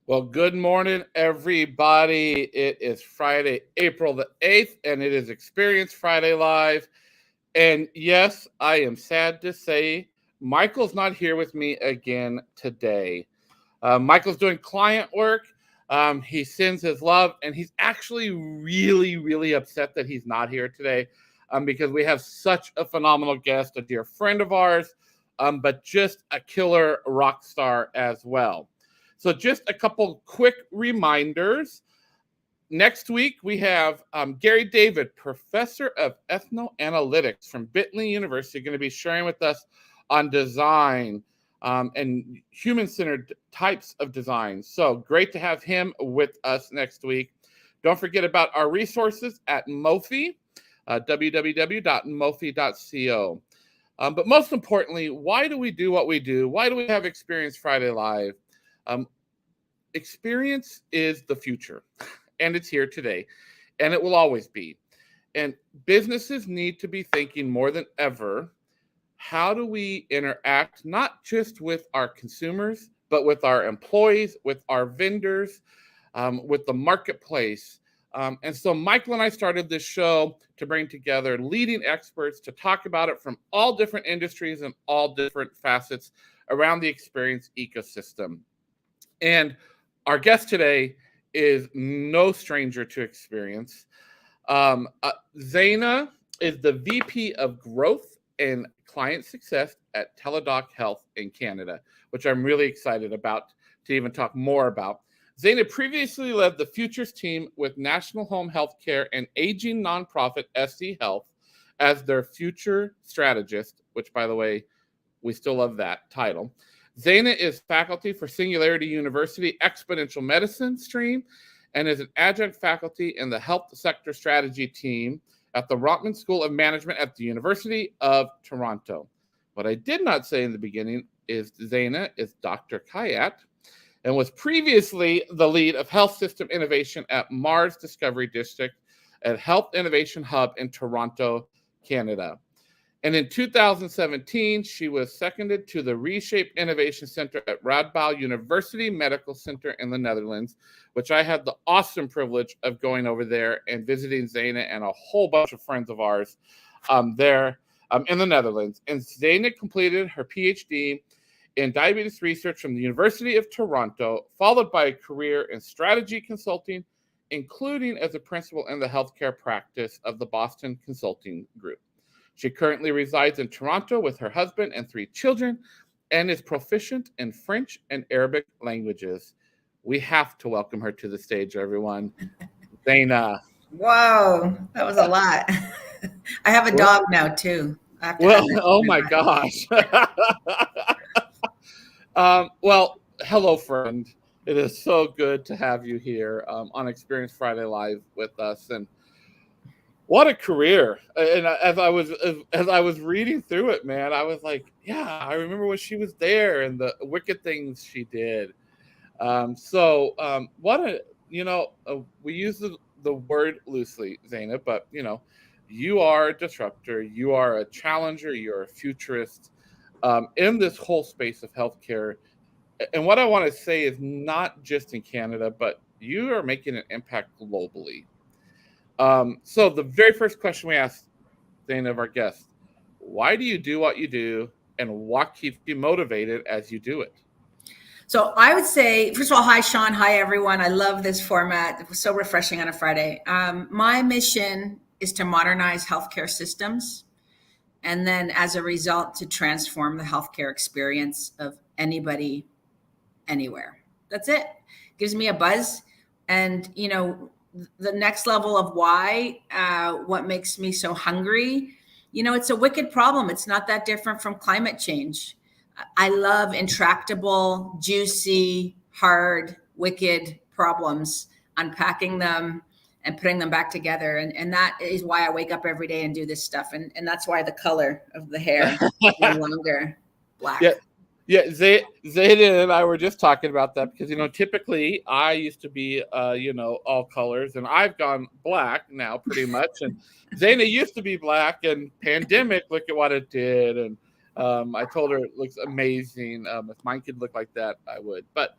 Well, good morning, everybody. It is Friday, April the 8th, and it is Experience Friday Live. And yes, I am sad to say Michael's not here with me again today. Michael's doing client work. He sends his love, and he's actually really, really upset that he's not here today because we have such a phenomenal guest, a dear friend of ours, but just a killer rock star as well. So just a couple quick reminders. Next week, we have Gary David, professor of ethnoanalytics from Bentley University, going to be sharing with us on design and human-centered types of design. So great to have him with us next week. Don't forget about our resources at Mofi, www.mofi.co. But most importantly, why do we do what we do? Why do we have Experience Friday Live? Experience is the future, and it's here today, and it will always be. And businesses need to be thinking more than ever, how do we interact not just with our consumers, but with our employees, with our vendors, with the marketplace. And so Michael and I started this show to bring together leading experts to talk about it from all different industries and all different facets around the experience ecosystem. And our guest today is no stranger to experience. Zayna is the VP of Growth and Client Success at Teladoc Health in Canada, which I'm really excited about to even talk more about. Zayna previously led the Futures team with National Home Healthcare and aging nonprofit SC Health as their Future Strategist, which, by the way, we still love that title. Zayna is faculty for Singularity University Exponential Medicine stream and is an adjunct faculty in the Health Sector Strategy team at the Rotman School of Management at the University of Toronto. What I did not say in the beginning is Zayna is Dr. Khayat and was previously the lead of Health System Innovation at Mars Discovery District at Health Innovation Hub in Toronto, Canada. And in 2017, she was seconded to the REshape Innovation Centre at Radboud University Medical Center in the Netherlands, which I had the awesome privilege of going over there and visiting Zayna and a whole bunch of friends of ours there in the Netherlands. And Zayna completed her Ph.D. in diabetes research from the University of Toronto, followed by a career in strategy consulting, including as a principal in the healthcare practice of the Boston Consulting Group. She currently resides in Toronto with her husband and 3 children and is proficient in French and Arabic languages. We have to welcome her to the stage, everyone. Zayna. Whoa, that was a lot. I have a dog now, too. Well, oh my gosh. Well, hello, friend. It is so good to have you here on Experience Friday Live with us. And what a career. And as I was reading through it, man, I was like, yeah, I remember when she was there and the wicked things she did. We use the word loosely, Zayna, but you are a disruptor, you are a challenger, you're a futurist in this whole space of healthcare. And what I want to say is not just in Canada, but you are making an impact globally. So the very first question we asked Zayna of our guests, why do you do what you do and what keeps you motivated as you do it? So I would say, first of all, hi, Shawn. Hi, everyone. I love this format. It was so refreshing on a Friday. My mission is to modernize healthcare systems. And then as a result, to transform the healthcare experience of anybody, anywhere. That's it. Gives me a buzz. And, the next level of why, what makes me so hungry, it's a wicked problem. It's not that different from climate change. I love intractable, juicy, hard, wicked problems, unpacking them and putting them back together. And that is why I wake up every day and do this stuff. And that's why the color of the hair is no longer black. Yeah. Yeah, Zayna and I were just talking about that because, typically I used to be, all colors, and I've gone black now pretty much. And Zayna used to be black, and pandemic, look at what it did. And I told her it looks amazing. If mine could look like that, I would. But,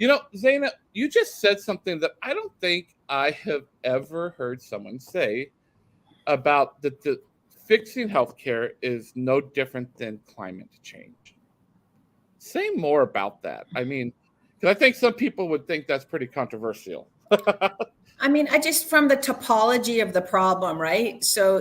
Zayna, you just said something that I don't think I have ever heard someone say about the fixing healthcare is no different than climate change. Say more about that. I mean, because I think some people would think that's pretty controversial. I mean, I just from the topology of the problem, right? So,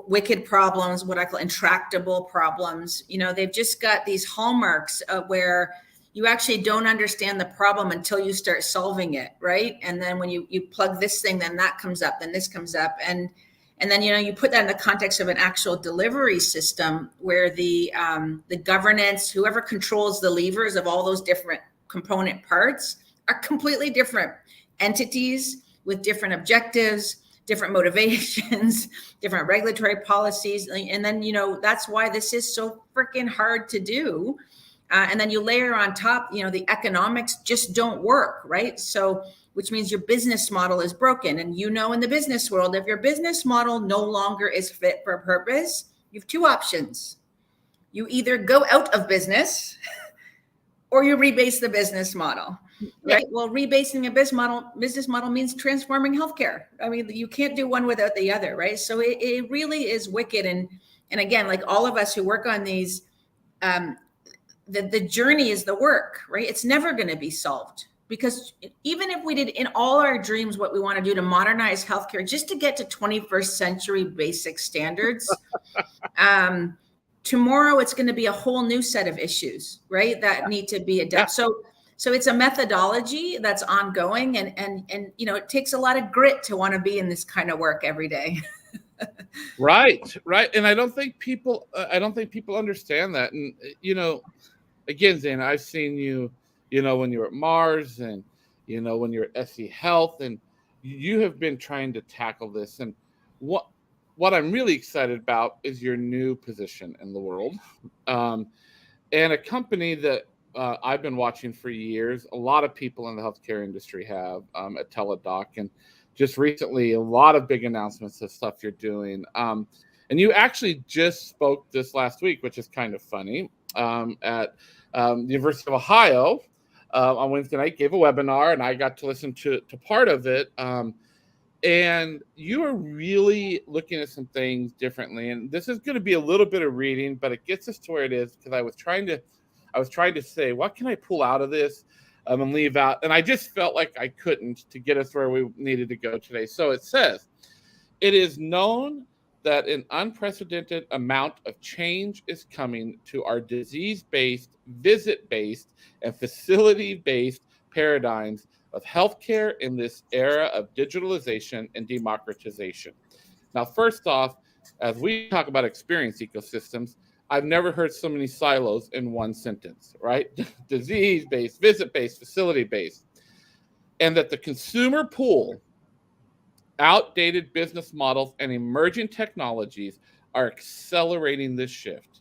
wicked problems, what I call intractable problems, they've just got these hallmarks where you actually don't understand the problem until you start solving it, right? And then when you plug this thing, then that comes up, then this comes up. And then, you put that in the context of an actual delivery system where the governance, whoever controls the levers of all those different component parts are completely different entities with different objectives, different motivations, different regulatory policies. And then, that's why this is so freaking hard to do. And then you layer on top, the economics just don't work, right? So, which means your business model is broken. And in the business world, if your business model no longer is fit for purpose, you have two options. You either go out of business or you rebase the business model, right? Well, rebasing a business model means transforming healthcare. I mean, you can't do one without the other, right? So it really is wicked. And again, like all of us who work on these, the journey is the work, right? It's never going to be solved. Because even if we did in all our dreams what we want to do to modernize healthcare, just to get to 21st century basic standards, tomorrow it's going to be a whole new set of issues, right? That need to be adapted. Yeah. So it's a methodology that's ongoing, and it takes a lot of grit to want to be in this kind of work every day. Right. And I don't think people understand that. And again, Zayna, I've seen you. When you're at Mars and, when you're at SE Health, and you have been trying to tackle this. And what I'm really excited about is your new position in the world. And a company that I've been watching for years, a lot of people in the healthcare industry have at Teladoc. And just recently, a lot of big announcements of stuff you're doing. And you actually just spoke this last week, which is kind of funny, at the University of Ohio. On Wednesday night, gave a webinar, and I got to listen to part of it. And you are really looking at some things differently. And this is going to be a little bit of reading, but it gets us to where it is, because I was trying to say, what can I pull out of this and leave out? And I just felt like I couldn't, to get us where we needed to go today. So it says, it is known that an unprecedented amount of change is coming to our disease-based, visit-based, and facility-based paradigms of healthcare in this era of digitalization and democratization. Now, first off, as we talk about experience ecosystems, I've never heard so many silos in one sentence, right? Disease-based, visit-based, facility-based. And that the consumer pool, outdated business models, and emerging technologies are accelerating this shift,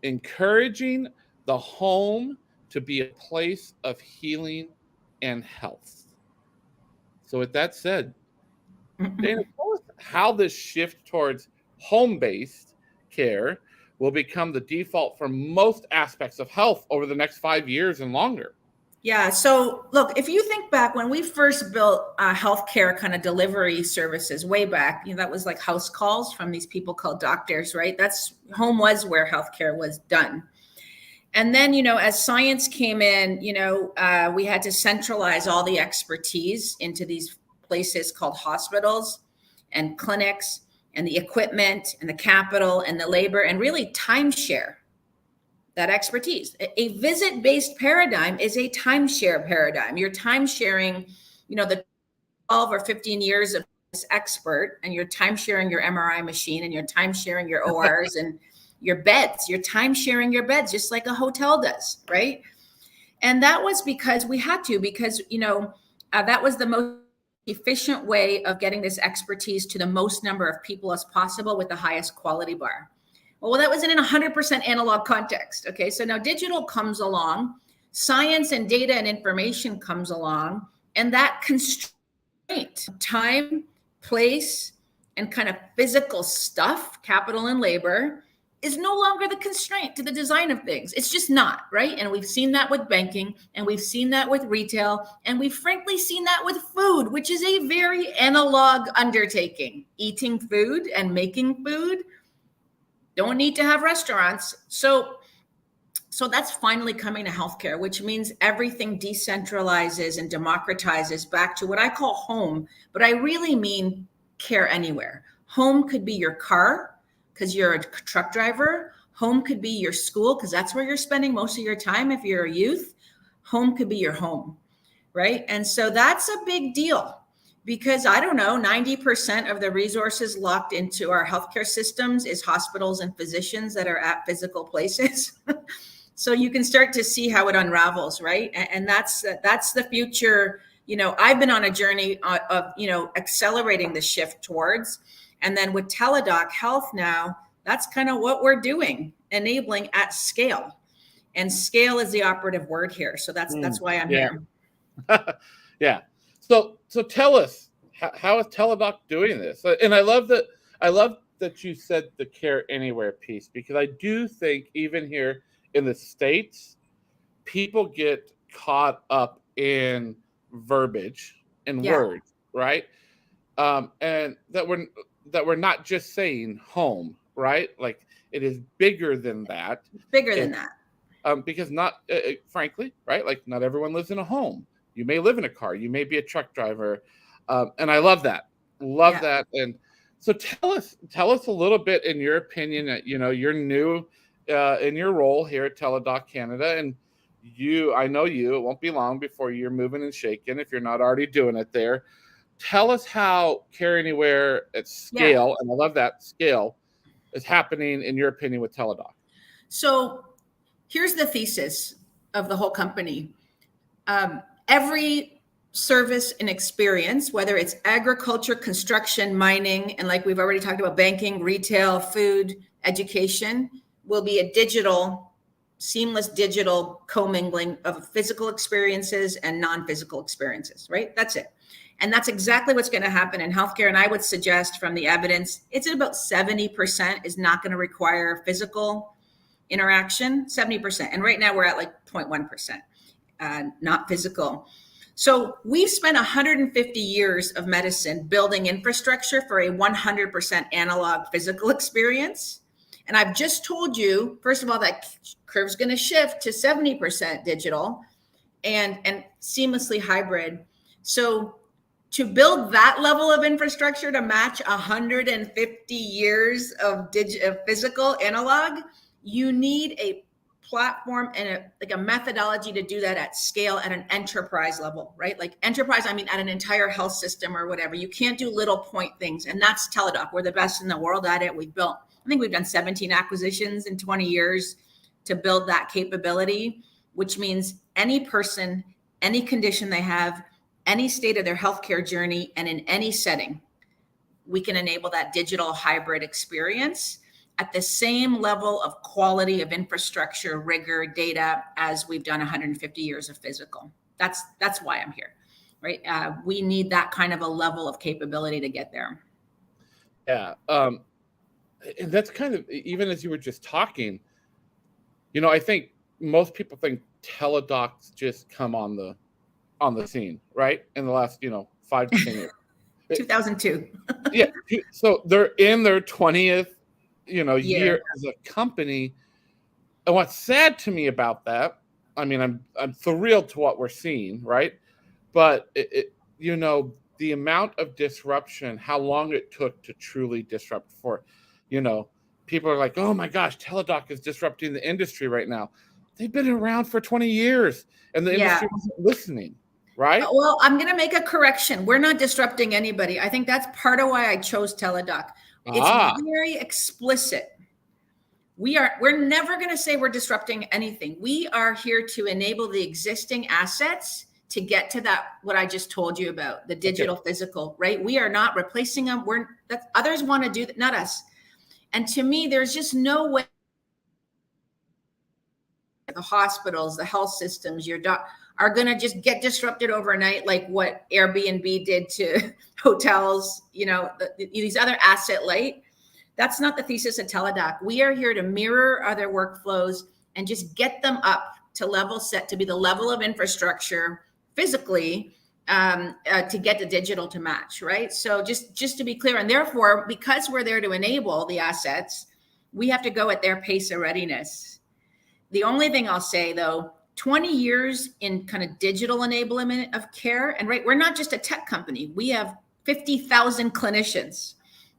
encouraging the home to be a place of healing and health. So with that said, Dana, tell us how this shift towards home-based care will become the default for most aspects of health over the next 5 years and longer. Yeah. So look, if you think back when we first built healthcare kind of delivery services way back, that was like house calls from these people called doctors, right? That's home was where healthcare was done. And then, as science came in, we had to centralize all the expertise into these places called hospitals and clinics, and the equipment and the capital and the labor, and really timeshare that expertise. A visit-based paradigm is a timeshare paradigm. You're timesharing, the 12 or 15 years of this expert, and you're timesharing your MRI machine, and you're timesharing your ORs, and your beds, your time sharing your beds, just like a hotel does, right? And that was because we had to, because, that was the most efficient way of getting this expertise to the most number of people as possible with the highest quality bar. Well, that wasn't in 100% analog context. Okay. So now digital comes along, science and data and information comes along, and that constraint, time, place, and kind of physical stuff, capital and labor, is no longer the constraint to the design of things. It's just not, right? And we've seen that with banking, and we've seen that with retail, and we've frankly seen that with food, which is a very analog undertaking. Eating food and making food don't need to have restaurants. So that's finally coming to healthcare, which means everything decentralizes and democratizes back to what I call home, but I really mean care anywhere. Home could be your car, because you're a truck driver. Home could be your school, because that's where you're spending most of your time if you're a youth. Home could be your home, right? And so that's a big deal, because I don't know, 90% of the resources locked into our healthcare systems is hospitals and physicians that are at physical places. So you can start to see how it unravels, right? And that's the future. I've been on a journey of accelerating the shift towards. And then with Teladoc Health now, that's kind of what we're doing, enabling at scale. And scale is the operative word here. So that's why I'm here. Yeah. So tell us, how is Teladoc doing this? And I love that you said the care anywhere piece, because I do think even here in the States, people get caught up in verbiage and words, right? And that we're not just saying home, right? Like, it is bigger than that. Because not, frankly, right? Like, not everyone lives in a home. You may live in a car. You may be a truck driver. And I love that. That. And so tell us a little bit, in your opinion, that, you're new in your role here at Teladoc Canada. And I know it won't be long before you're moving and shaking, if you're not already doing it there. Tell us how Care Anywhere at scale, and I love that scale, is happening, in your opinion, with Teladoc. So here's the thesis of the whole company. Every service and experience, whether it's agriculture, construction, mining, and like we've already talked about, banking, retail, food, education, will be a seamless digital commingling of physical experiences and non-physical experiences, right? That's it. And that's exactly what's going to happen in healthcare. And I would suggest, from the evidence, it's at about 70% is not going to require physical interaction, 70%. And right now we're at like 0.1%, not physical. So we've spent 150 years of medicine building infrastructure for a 100% analog physical experience. And I've just told you, first of all, that curve's going to shift to 70% digital and seamlessly hybrid. So to build that level of infrastructure to match 150 years of physical analog, you need a platform and a methodology to do that at scale at an enterprise level, right? Like enterprise, I mean, at an entire health system or whatever. You can't do little point things. And that's Teladoc. We're the best in the world at it. I think we've done 17 acquisitions in 20 years to build that capability, which means any person, any condition they have, any state of their healthcare journey, and in any setting, we can enable that digital hybrid experience at the same level of quality of infrastructure, rigor, data as we've done 150 years of physical. That's why I'm here, right? We need that kind of a level of capability to get there. Yeah. And that's kind of, even as you were just talking, I think most people think Teladoc's just come on the scene, right? In the last, 5 to 10 years. 2002. Yeah. So they're in their 20th, year as a company. And what's sad to me about that, I mean, I'm thrilled to what we're seeing, right? But the amount of disruption, how long it took to truly disrupt for, people are like, oh my gosh, Teladoc is disrupting the industry right now. They've been around for 20 years and the industry wasn't listening, right? Well, I'm going to make a correction. We're not disrupting anybody. I think that's part of why I chose Teladoc. It's very explicit. we're never going to say we're disrupting anything. We are here to enable the existing assets to get to that, what I just told you about, the digital, physical, right? We are not replacing them. Others want to do that, not us. And to me, there's just no way the hospitals, the health systems, are going to just get disrupted overnight, like what Airbnb did to hotels, these other asset light. That's not the thesis of Teladoc. We are here to mirror other workflows and just get them up to level set, to be the level of infrastructure physically to get the digital to match, right? So just to be clear, and therefore, because we're there to enable the assets, we have to go at their pace of readiness. The only thing I'll say, though, 20 years in kind of digital enablement of care, and right, we're not just a tech company. We have 50,000 clinicians.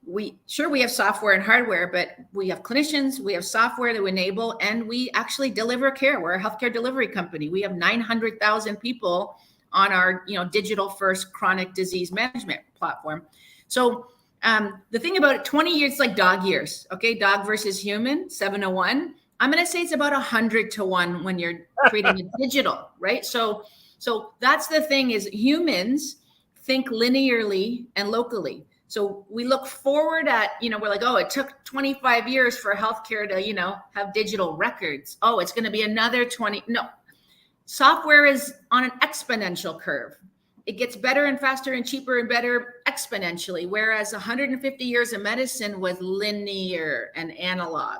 We have software and hardware, but we have clinicians, we have software to enable, and we actually deliver care. We're a healthcare delivery company. We have 900,000 people on our, digital first chronic disease management platform. So the thing about it, 20 years, like dog years, okay? Dog versus human, 7-1. I'm going to say it's about 100-1 when you're creating a digital, right? So that's the thing, is humans think linearly and locally. So we look forward at, we're like, oh, it took 25 years for healthcare to, have digital records. Oh, it's going to be another 20. No, software is on an exponential curve. It gets better and faster and cheaper and better exponentially, whereas 150 years of medicine was linear and analog.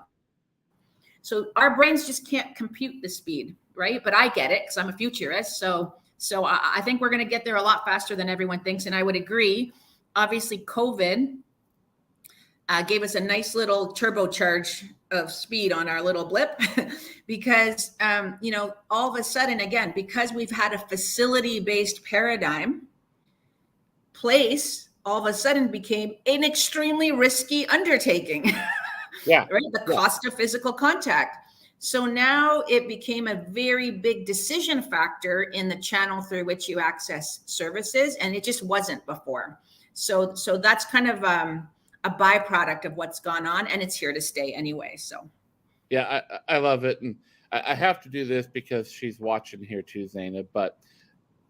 So our brains just can't compute the speed, right? But I get it because I'm a futurist. So I think we're going to get there a lot faster than everyone thinks. And I would agree. Obviously, COVID gave us a nice little turbocharge of speed on our little blip because, all of a sudden, again, because we've had a facility-based paradigm, place all of a sudden became an extremely risky undertaking. Yeah. Right? The cost of physical contact. So now it became a very big decision factor in the channel through which you access services, and it just wasn't before. So that's kind of a byproduct of what's gone on, and it's here to stay anyway. So, yeah, I love it, and I have to do this because she's watching here too, Zayna. But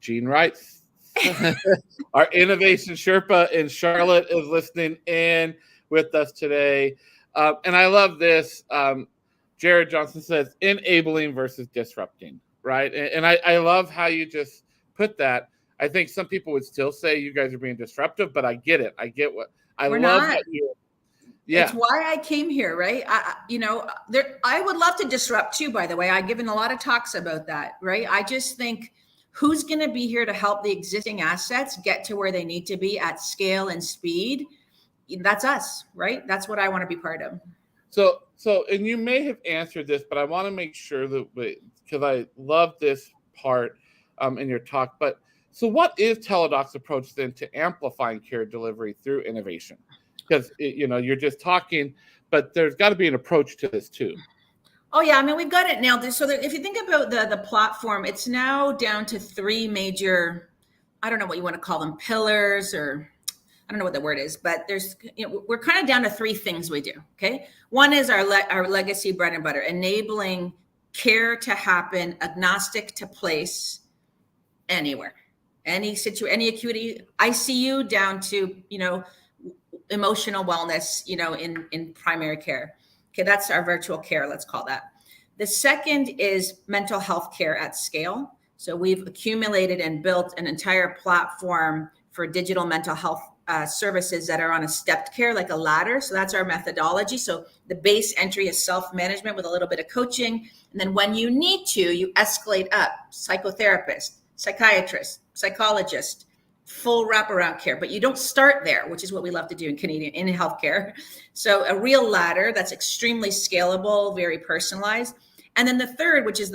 Jean writes, our innovation Sherpa in Charlotte is listening in with us today, and I love this. Jared Johnson says enabling versus disrupting, right? And I love how you just put that. I think some people would still say you guys are being disruptive, but I get it. I get what I We're love. not. Yeah, it's why I came here, right? I would love to disrupt too. By the way, I've given a lot of talks about that, right? I just think who's going to be here to help the existing assets get to where they need to be at scale and speed? That's us, right? That's what I want to be part of. So, and you may have answered this, but I want to make sure that because I love this part in your talk. But so, what is Teladoc's approach then to amplifying care delivery through innovation? Because you're just talking, but there's got to be an approach to this too. Oh yeah, I mean we've got it nailed. So if you think about the platform, it's now down to 3 major, I don't know what you want to call them, pillars, or I don't know what the word is, but there's, we're kind of down to 3 things we do. Okay. One is our legacy bread and butter, enabling care to happen agnostic to place anywhere, any acuity, ICU down to, emotional wellness, in primary care. Okay. That's our virtual care. Let's call that. The second is mental health care at scale. So we've accumulated and built an entire platform for digital mental health services that are on a stepped care, like a ladder. So that's our methodology. So the base entry is self-management with a little bit of coaching. And then when you need to, you escalate up: psychotherapist, psychiatrist, psychologist, full wraparound care. But you don't start there, which is what we love to do in healthcare. So a real ladder that's extremely scalable, very personalized. And then the third, which is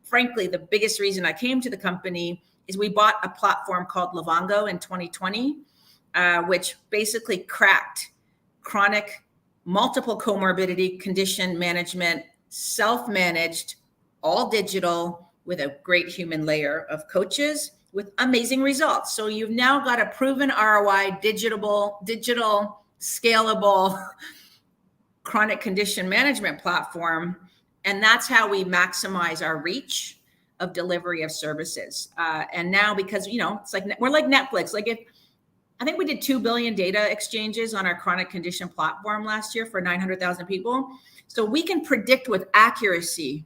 frankly, the biggest reason I came to the company, is we bought a platform called Livongo in 2020. Which basically cracked chronic multiple comorbidity condition management, self-managed, all digital, with a great human layer of coaches with amazing results. So you've now got a proven ROI, digital, scalable chronic condition management platform. And that's how we maximize our reach of delivery of services. And now, because, it's like, we're like Netflix. Like, I think we did 2 billion data exchanges on our chronic condition platform last year for 900,000 people. So we can predict with accuracy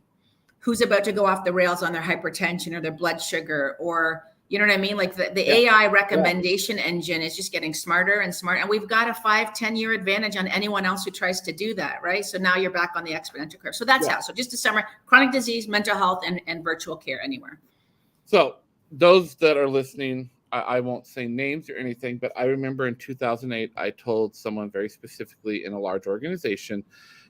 who's about to go off the rails on their hypertension or their blood sugar, or, you know what I mean? Like the AI recommendation engine is just getting smarter and smarter. And we've got a 5-10 year advantage on anyone else who tries to do that, right? So now you're back on the exponential curve. So that's how. So just to summarize, chronic disease, mental health, and virtual care anywhere. So those that are listening, I won't say names or anything, but I remember in 2008, I told someone very specifically in a large organization,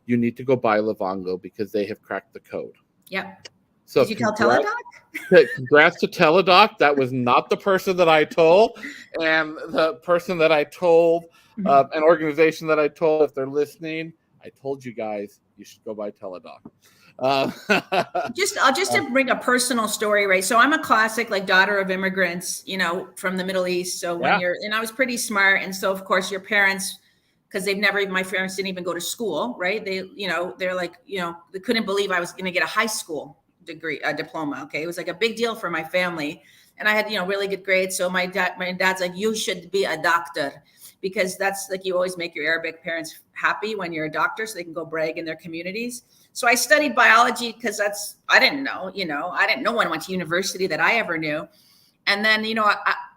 you need to go buy Livongo because they have cracked the code. Yep. So did you tell Teladoc? Congrats to Teladoc. That was not the person that I told. And the person that I told, an organization that I told, if they're listening, I told you guys, you should go buy Teladoc. Just to bring a personal story, right? So I'm a classic, like, daughter of immigrants, from the Middle East. So and I was pretty smart. And so, of course, your parents, because my parents didn't even go to school, right? They're like, they couldn't believe I was going to get a high school degree, a diploma. Okay. It was like a big deal for my family. And I had, really good grades. So my dad's like, you should be a doctor, because that's like, you always make your Arabic parents happy when you're a doctor, so they can go brag in their communities. So I studied biology because I didn't know, no one went to university that I ever knew. And then,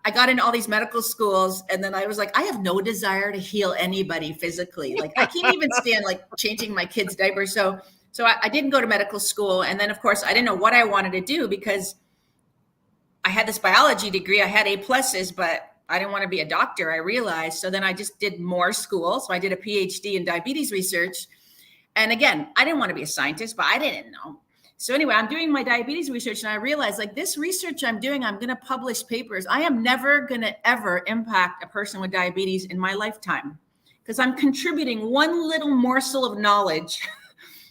I got into all these medical schools, and then I was like, I have no desire to heal anybody physically. Like, I can't even stand like changing my kids' diapers. So I didn't go to medical school. And then, of course, I didn't know what I wanted to do, because I had this biology degree. I had A+, but I didn't want to be a doctor, I realized. So then I just did more school. So I did a Ph.D. in diabetes research. And again, I didn't want to be a scientist, but I didn't know. So anyway, I'm doing my diabetes research, and I realized, like, this research I'm doing, I'm going to publish papers. I am never going to ever impact a person with diabetes in my lifetime, because I'm contributing one little morsel of knowledge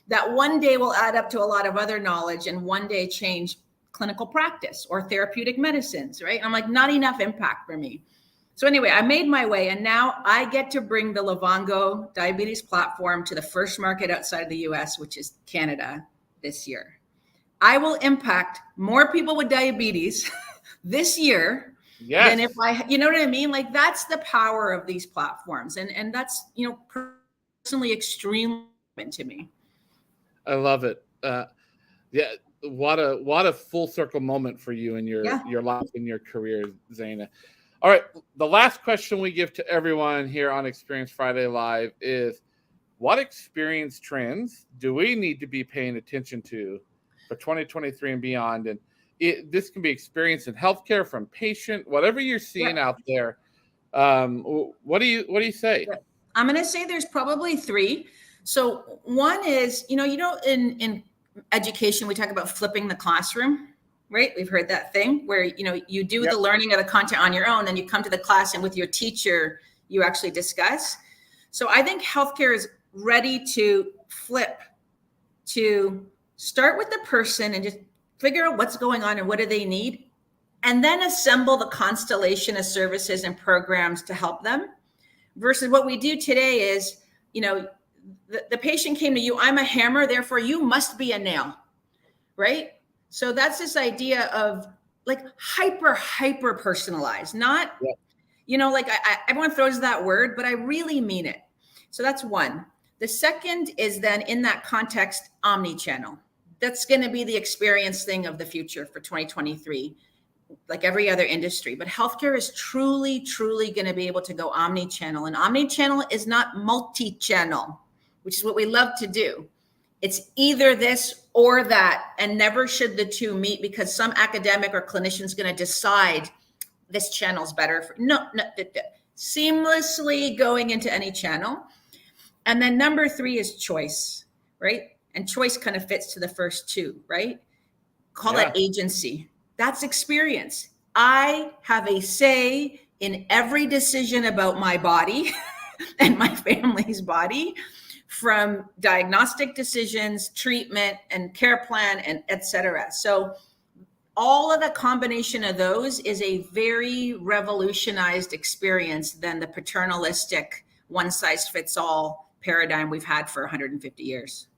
that one day will add up to a lot of other knowledge and one day change clinical practice or therapeutic medicines, right? And I'm like, not enough impact for me. So anyway, I made my way, and now I get to bring the Livongo diabetes platform to the first market outside of the US, which is Canada, this year. I will impact more people with diabetes this year than if you know what I mean? Like, that's the power of these platforms. And that's, personally extremely important to me. I love it. What a full circle moment for you in your life, in your career, Zayna. All right. The last question we give to everyone here on Experience Friday Live is, what experience trends do we need to be paying attention to for 2023 and beyond? And this can be experience in healthcare, from patient, whatever you're seeing out there. What do you say? I'm going to say there's probably 3. So one is, in education, we talk about flipping the classroom, right? We've heard that thing where, you do the learning of the content on your own, then you come to the class, and with your teacher, you actually discuss. So I think healthcare is ready to flip, to start with the person and just figure out what's going on and what do they need, and then assemble the constellation of services and programs to help them, versus what we do today is, the patient came to you, I'm a hammer, therefore you must be a nail, right? So that's this idea of like hyper personalized, not, like everyone throws that word, but I really mean it. So that's one. The second is then, in that context, omni-channel. That's going to be the experience thing of the future for 2023, like every other industry. But healthcare is truly going to be able to go omni-channel. And omni-channel is not multi-channel, which is what we love to do. It's either this or that, and never should the two meet, because some academic or clinician is going to decide this channel's better. Seamlessly going into any channel. And then number 3 is choice, right? And choice kind of fits to the first 2, right? Call that agency. That's experience. I have a say in every decision about my body and my family's body, from diagnostic decisions, treatment, and care plan, and et cetera. So all of the combination of those is a very revolutionized experience than the paternalistic one-size-fits-all paradigm we've had for 150 years.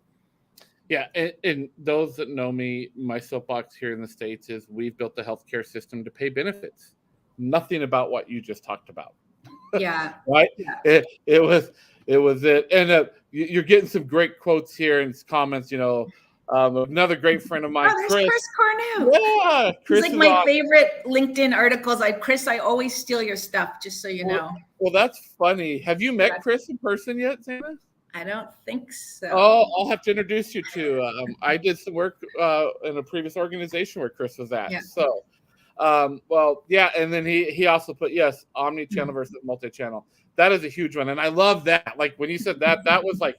Yeah, and those that know me, my soapbox here in the States is we've built the healthcare system to pay benefits. Nothing about what you just talked about. Yeah. Right? Yeah. It was it. And you're getting some great quotes here and comments, another great friend of mine, Oh, there's Chris. Chris Cornu. Yeah, Chris He's like is my awesome. favorite LinkedIn articles. Chris, I always steal your stuff, just so you know. Well, that's funny. Have you met Chris in person yet, Zayna? I don't think so. Oh, I'll have to introduce you to. I did some work in a previous organization where Chris was at. Yeah. So, well, yeah, and then he also put omni-channel versus multi-channel. That is a huge one, and I love that. Like when you said that was like,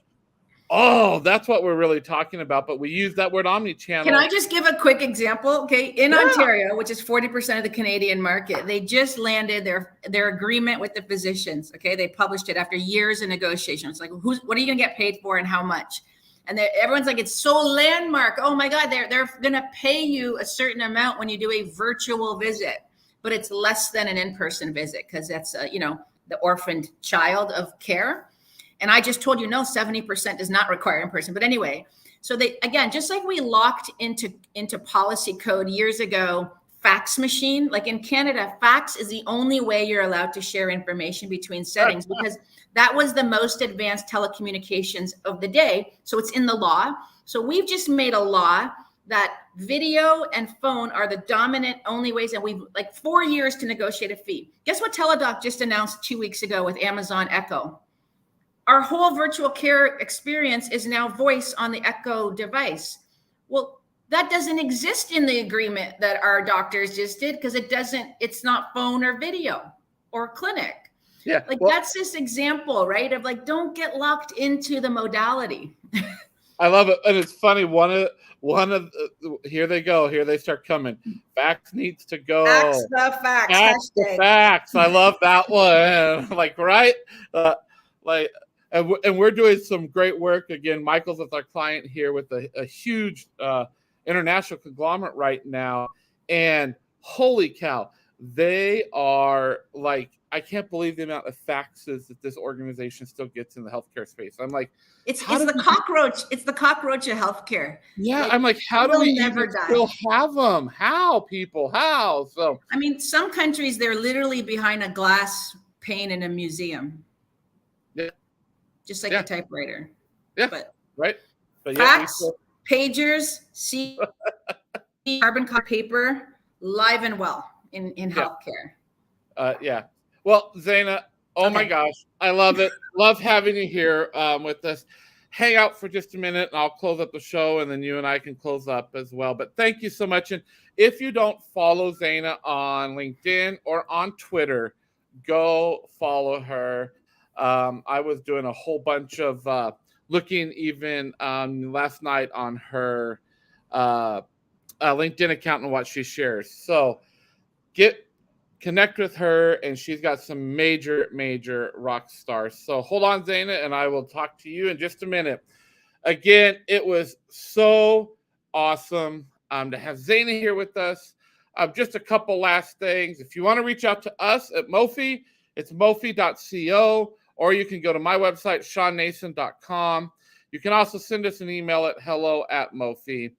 oh, that's what we're really talking about. But we use that word omni-channel. Can I just give a quick example? Okay, in Ontario, which is 40% of the Canadian market, they just landed their agreement with the physicians. Okay, they published it after years of negotiation. It's like, what are you going to get paid for and how much? And everyone's like, it's so landmark. Oh my God, they're going to pay you a certain amount when you do a virtual visit, but it's less than an in-person visit because that's the orphaned child of care. And I just told you, no, 70% does not require in person. But anyway, so they, again, just like we locked into policy code years ago, fax machine, like in Canada, fax is the only way you're allowed to share information between settings because that was the most advanced telecommunications of the day. So it's in the law. So we've just made a law that video and phone are the dominant only ways, and we've 4 years to negotiate a fee. Guess what Teladoc just announced 2 weeks ago with Amazon Echo? Our whole virtual care experience is now voice on the Echo device. Well, that doesn't exist in the agreement that our doctors just did because it's not phone or video or clinic. Yeah. That's this example, right? Of don't get locked into the modality. I love it. And it's funny. One of here they go. Here they start coming. Fax needs to go. Fax the fax. Fax the fax. I love that one. Right? And we're doing some great work. Again, Michael's with our client here with a huge international conglomerate right now. And holy cow, they are I can't believe the amount of faxes that this organization still gets in the healthcare space. I'm like, it's the cockroach. It's the cockroach of healthcare. Yeah, I'm like, how do we even still have them? How, people? How? So, I mean, some countries, they're literally behind a glass pane in a museum. Yeah. Just like a typewriter. Yeah. But right. But fax, pagers, carbon copy paper, live and well in healthcare. Yeah. Well, Zayna, my gosh, I love it. Love having you here with us. Hang out for just a minute and I'll close up the show and then you and I can close up as well. But thank you so much. And if you don't follow Zayna on LinkedIn or on Twitter, go follow her. I was doing a whole bunch of looking even last night on her LinkedIn account and what she shares. So connect with her, and she's got some major rock stars. So hold on, Zayna, and I will talk to you in just a minute. Again, it was so awesome to have Zayna here with us. Just a couple last things. If you want to reach out to us at Mofi, it's mofi.co, or you can go to my website, shawnnason.com. You can also send us an email at hello@mofi.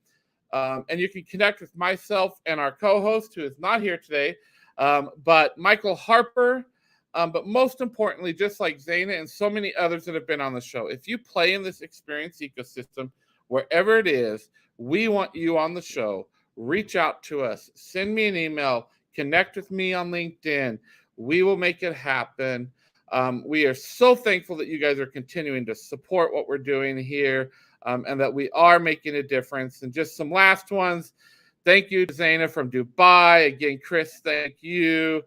And you can connect with myself and our co-host, who is not here today, but Michael Harper. But most importantly, just like Zayna and so many others that have been on the show, if you play in this experience ecosystem, wherever it is, we want you on the show. Reach out to us. Send me an email. Connect with me on LinkedIn. We will make it happen. We are so thankful that you guys are continuing to support what we're doing here and that we are making a difference. And just some last ones. Thank you to Zayna from Dubai. Again, Chris, thank you.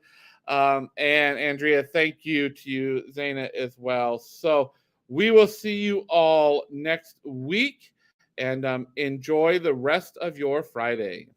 And Andrea, thank you to you, Zayna, as well. So we will see you all next week, and enjoy the rest of your Friday.